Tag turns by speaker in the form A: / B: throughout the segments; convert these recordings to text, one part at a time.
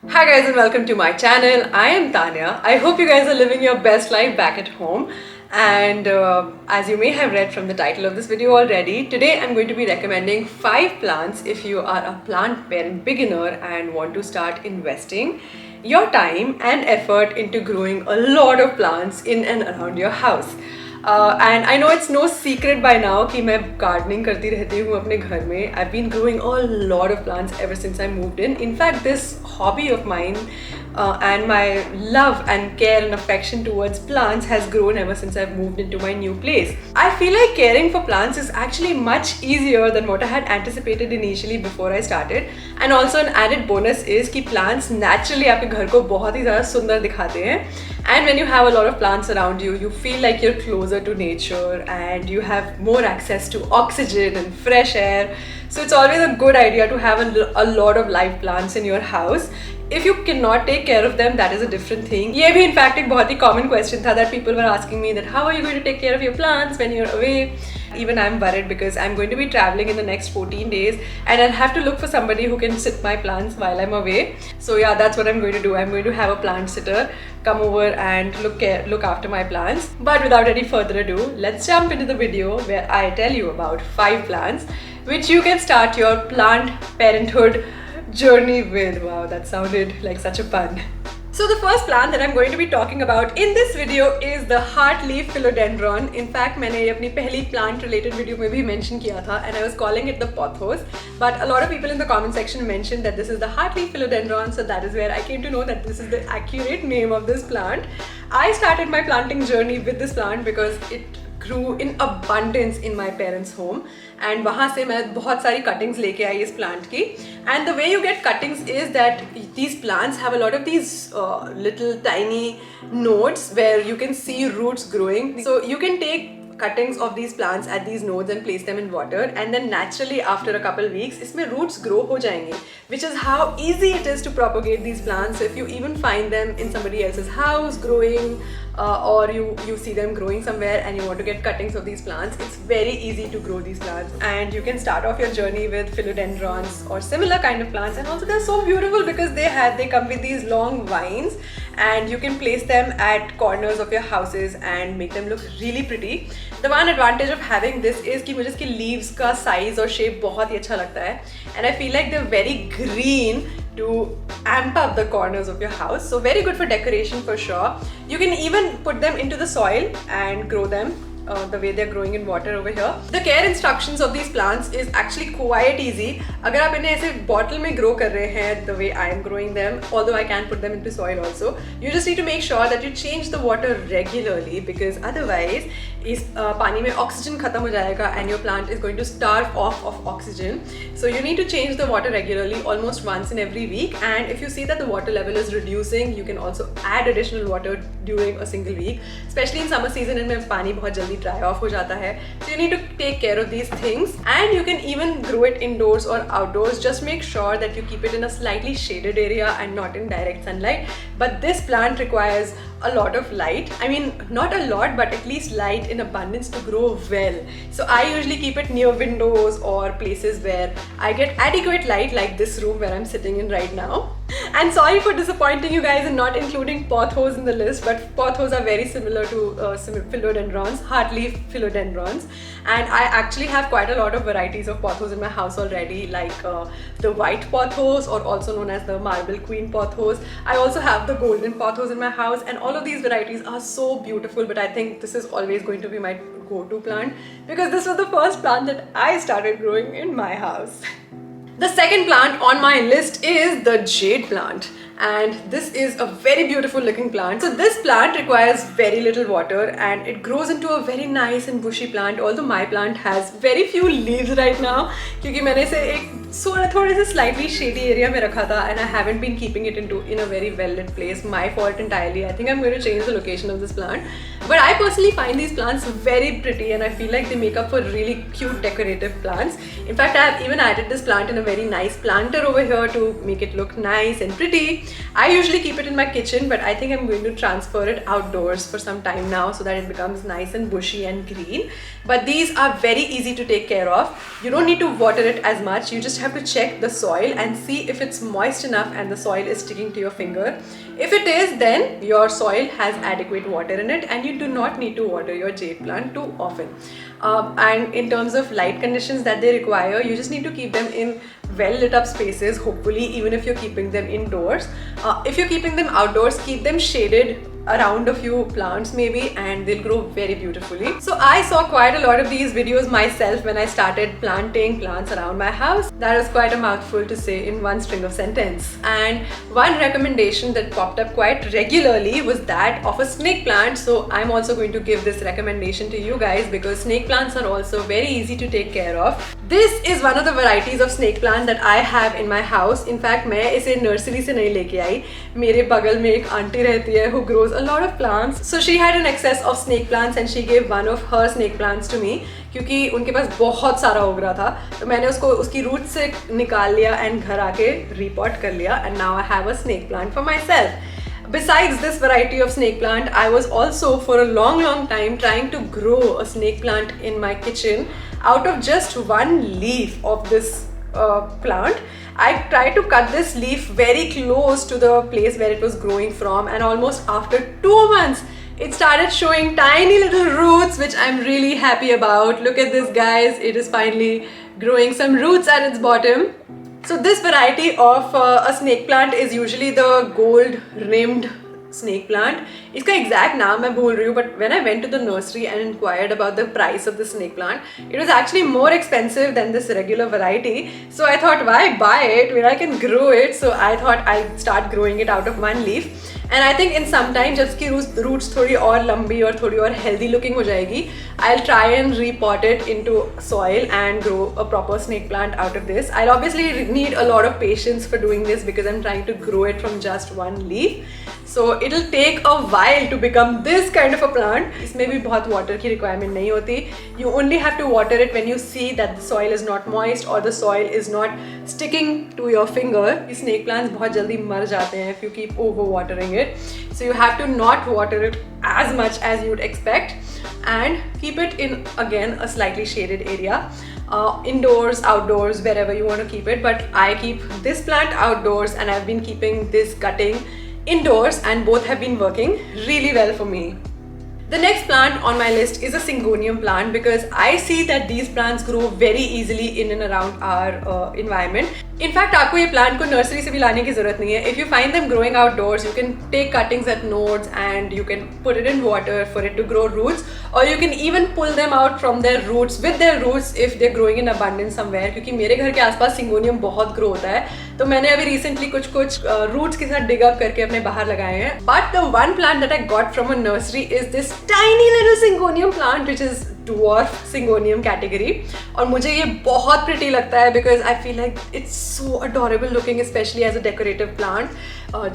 A: Hi guys and welcome to my channel. I am Tanya. I hope you guys are living your best life back at home. And as you may have read from the title of this video already, today I'm going to be recommending 5 plants if you are a plant parent beginner and want to start investing your time and effort into growing a lot of plants in and around your house. And I know it's no secret by now कि मैं gardening करती रहती हूँ अपने घर में. I've been growing a lot of plants ever since I moved in. In fact, this hobby of mine and my love and care and affection towards plants has grown ever since I've moved into my new place. I feel like caring for plants is actually much easier than what I had anticipated initially before I started. And also an added bonus is कि plants naturally आपके घर को बहुत ही ज़्यादा सुंदर दिखाते हैं. And when you have a lot of plants around you, you feel like you're closer to nature and you have more access to oxygen and fresh air. So it's always a good idea to have a lot of live plants in your house. If you cannot take care of them, that is a different thing. ये भी in fact एक बहुत ही common question था that people were asking me that how are you going to take care of your plants when you're away? Even I'm worried because I'm going to be traveling in the next 14 days and I'll have to look for somebody who can sit my plants while I'm away. So yeah, that's what I'm going to do. I'm going to have a plant sitter come over and look after my plants. But without any further ado, let's jump into the video where I tell you about 5 plants which you can start your plant parenthood journey with. Wow, that sounded like such a pun. So the first plant that I'm going to be talking about in this video is the Heartleaf Philodendron. In fact, मैंने ये अपनी पहली plant related video में भी mention किया था and I was calling it the Pothos. But a lot of people in the comment section mentioned that this is the Heartleaf Philodendron, so that is where I came to know that this is the accurate name of this plant. I started my planting journey with this plant because it grew in abundance in my parents' home and वहाँ से मैं बहुत सारी cuttings लेके आई इस plant की. And the way you get cuttings is that these plants have a lot of these little tiny nodes where you can see roots growing. So you can take cuttings of these plants at these nodes and place them in water and then naturally after a couple weeks इसमें roots grow हो जाएंगे, which is how easy it is to propagate these plants. So if you even find them in somebody else's house growing or you see them growing somewhere and you want to get cuttings of these plants, it's very easy to grow these plants and you can start off your journey with philodendrons or similar kind of plants. And also they're so beautiful because they come with these long vines and you can place them at corners of your houses and make them look really pretty. The one advantage of having this is कि मुझे इसके leaves का size और shape बहुत ही अच्छा लगता है and I feel like they're very green to amp up the corners of your house. So very good for decoration for sure. You can even put them into the soil and grow them the way they're growing in water over here. The care instructions of these plants is actually quite easy. अगर आप इन्हें ऐसे bottle में grow कर रहे हैं the way I am growing them, although I can put them into soil also, you just need to make sure that you change the water regularly because otherwise इस पानी में oxygen खत्म हो जाएगा and your plant is going to starve off of oxygen. So you need to change the water regularly, almost once in every week, and if you see that the water level is reducing, you can also add additional water during a single week. Especially in summer season इनमें पानी बहुत जल्दी dry off हो जाता है. So you need to take care of these things and you can even grow it indoors or outdoors. Just make sure that you keep it in a slightly shaded area and not in direct sunlight. But this plant requires a lot of light. I mean, not a lot, but at least light in abundance to grow well. So I usually keep it near windows or places where I get adequate light, like this room where I'm sitting in right now. And sorry for disappointing you guys and not including pothos in the list, but pothos are very similar to philodendrons, Heartleaf philodendrons. And I actually have quite a lot of varieties of pothos in my house already, like the white pothos, or also known as the marble queen pothos. I also have the golden pothos in my house, and all of these varieties are so beautiful, but I think this is always going to be my go-to plant because this was the first plant that I started growing in my house. The second plant on my list is the jade plant, and this is a very beautiful looking plant. So this plant requires very little water and it grows into a very nice and bushy plant, although my plant has very few leaves right now क्योंकि मैंने इसे एक थोड़े से slightly shady area में रखा था and I haven't been keeping it in a very well lit place. My fault entirely. I think I'm going to change the location of this plant. But I personally find these plants very pretty and I feel like they make up for really cute decorative plants. In fact, I have even added this plant in a very nice planter over here to make it look nice and pretty. I usually keep it in my kitchen, but I think I'm going to transfer it outdoors for some time now so that it becomes nice and bushy and green. But these are very easy to take care of. You don't need to water it as much. You just have to check the soil and see if it's moist enough and the soil is sticking to your finger. If it is, then your soil has adequate water in it and you do not need to water your jade plant too often. And in terms of light conditions that they require, you just need to keep them in well lit up spaces, hopefully, even if you're keeping them indoors. If you're keeping them outdoors, keep them shaded around a few plants maybe, and they'll grow very beautifully. So I saw quite a lot of these videos myself when I started planting plants around my house. That was quite a mouthful to say in one string of sentence. And one recommendation that popped up quite regularly was that of a snake plant. So I'm also going to give this recommendation to you guys because snake plants are also very easy to take care of. This is one of the varieties of snake plant that I have in my house. In fact, मैं इसे nursery से नहीं लेके आई. मेरे बगल में एक aunty रहती है who grows a lot of plants. So she had an excess of snake plants and she gave one of her snake plants to me क्योंकि उनके पास बहुत सारा उग रहा था. तो मैंने उसको उसकी रूट से निकाल लिया and घर आके repot कर लिया, and now I have a snake plant for myself. Besides this variety of snake plant, I was also for a long time trying to grow a snake plant in my kitchen out of just one leaf of this plant. I tried to cut this leaf very close to the place where it was growing from, and almost after 2 months it started showing tiny little roots, which I'm really happy about. Look at this, guys, it is finally growing some roots at its bottom. So this variety of a snake plant is usually the gold rimmed snake plant. इसका exact नाम मैं भूल रही हूँ, but when I went to the nursery and inquired about the price of the snake plant, it was actually more expensive than this regular variety. So I thought, why buy it when I can grow it? So I thought I'd start growing it out of one leaf. And I think in some time, जब इसकी roots थोड़ी और लंबी और थोड़ी और healthy looking हो जाएगी, I'll try and repot it into soil and grow a proper snake plant out of this. I'll obviously need a lot of patience for doing this because I'm trying to grow it from just one leaf. So it'll take a while to become this kind of a plant. इसमें भी बहुत water की requirement नहीं होती. You only have to water it when you see that the soil is not moist or the soil is not sticking to your finger. These snake plants बहुत जल्दी मर जाते हैं if you keep over watering it. So you have to not water it as much as you would expect and keep it in, again, a slightly shaded area. Indoors, outdoors, wherever you want to keep it. But I keep this plant outdoors and I've been keeping this cutting indoors, and both have been working really well for me. The next plant on my list is a Syngonium plant because I see that these plants grow very easily in and around our environment. In fact, आपको ये plant को nursery से भी लाने की ज़रूरत नहीं है. If you find them growing outdoors, you can take cuttings at nodes and you can put it in water for it to grow roots, or you can even pull them out from their roots with their roots if they're growing in abundance somewhere. क्योंकि मेरे घर के आसपास Syngonium बहुत grow होता है, तो मैंने अभी recently कुछ roots के साथ dig up करके अपने बाहर लगाए हैं. But the one plant that I got from a nursery is this tiny little Syngonium plant, which is Dwarf Syngonium category. और मुझे ये बहुत pretty लगता है because I feel like it's so adorable looking, especially as a decorative plant.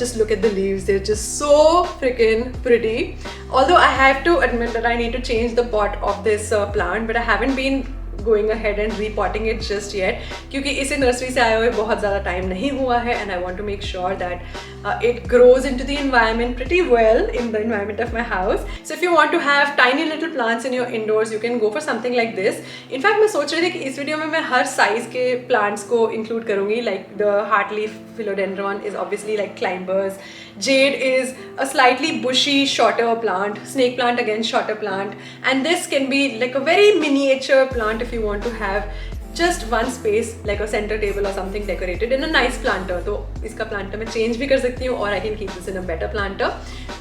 A: Just look at the leaves, they're just so freaking pretty. Although I have to admit that I need to change the pot of this plant, but I haven't been going ahead and repotting it just yet क्योंकि इसे nursery से आए हुए बहुत ज़्यादा time नहीं हुआ है, and I want to make sure that it grows into the environment pretty well in the environment of my house. So if you want to have tiny little plants in your indoors, you can go for something like this. In fact, मैं सोच रही थी कि इस video में मैं हर size के plants को include करूँगी. Like the Heartleaf Philodendron is obviously like climbers. Jade is a slightly bushy, shorter plant. Snake plant again, shorter plant. And this can be like a very miniature plant if you want to have just one space like a center table or something decorated in a nice planter. तो इसका planter मैं change भी कर सकती हूँ, or I can keep this in a better planter.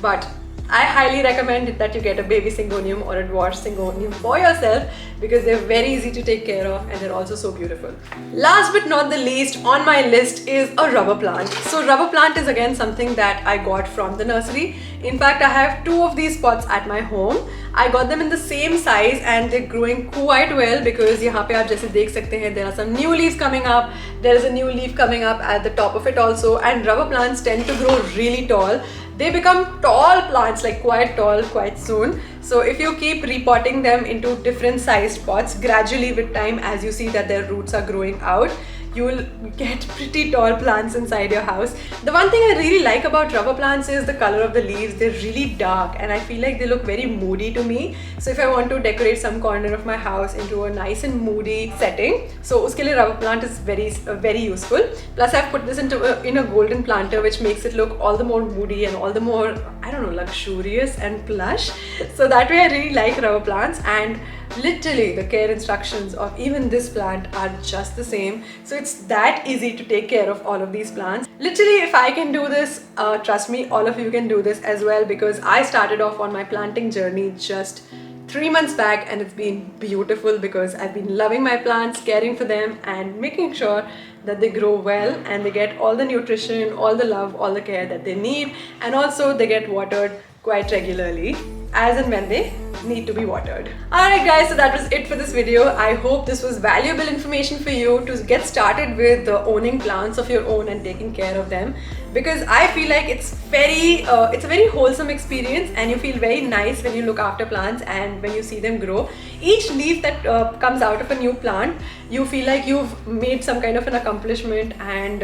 A: But I highly recommend that you get a baby Syngonium or a dwarf Syngonium for yourself because they're very easy to take care of and they're also so beautiful. Last but not the least on my list is a rubber plant. So rubber plant is again something that I got from the nursery. In fact, I have 2 of these pots at my home. I got them in the same size and they're growing quite well because यहाँ पे आप जैसे देख सकते हैं, there are some new leaves coming up. There is a new leaf coming up at the top of it also, and rubber plants tend to grow really tall. They become tall plants, like quite tall, quite soon. So if you keep repotting them into different sized pots gradually with time, as you see that their roots are growing out, you will get pretty tall plants inside your house. The one thing I really like about rubber plants is the color of the leaves. They're really dark and I feel like they look very moody to me. So if I want to decorate some corner of my house into a nice and moody setting, so uske liye rubber plant is very useful. Plus I've put this in a golden planter, which makes it look all the more moody and all the more, I don't know, luxurious and plush. So that way I really like rubber plants, and literally the care instructions of even this plant are just the same. So it's that easy to take care of all of these plants. Literally, if I can do this, trust me, all of you can do this as well, because I started off on my planting journey just 3 months back and it's been beautiful because I've been loving my plants, caring for them and making sure that they grow well and they get all the nutrition, all the love, all the care that they need, and also they get watered quite regularly as and when they need to be watered. Alright guys, so that was it for this video. I hope this was valuable information for you to get started with owning plants of your own and taking care of them, because I feel like it's a very wholesome experience and you feel very nice when you look after plants and when you see them grow. Each leaf that comes out of a new plant, you feel like you've made some kind of an accomplishment, and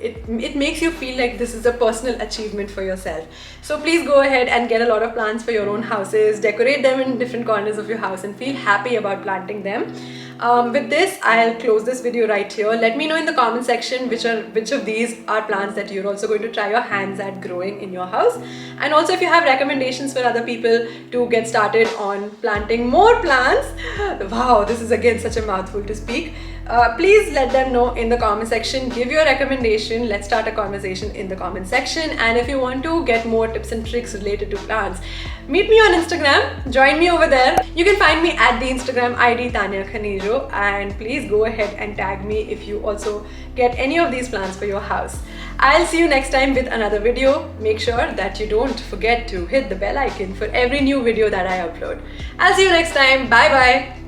A: it makes you feel like this is a personal achievement for yourself. So please go ahead and get a lot of plants for your own houses, decorate them in different corners of your house and feel happy about planting them. With this, I'll close this video right here. Let me know in the comment section which of these are plants that you're also going to try your hands at growing in your house. And also if you have recommendations for other people to get started on planting more plants. Wow, this is again such a mouthful to speak. Please let them know in the comment section. Give your recommendation. Let's start a conversation in the comment section. And if you want to get more tips and tricks related to plants, meet me on Instagram. Join me over there. You can find me at the Instagram ID Tanya Khanijo, and please go ahead and tag me if you also get any of these plants for your house. I'll see you next time with another video. Make sure that you don't forget to hit the bell icon for every new video that I upload. I'll see you next time. Bye bye.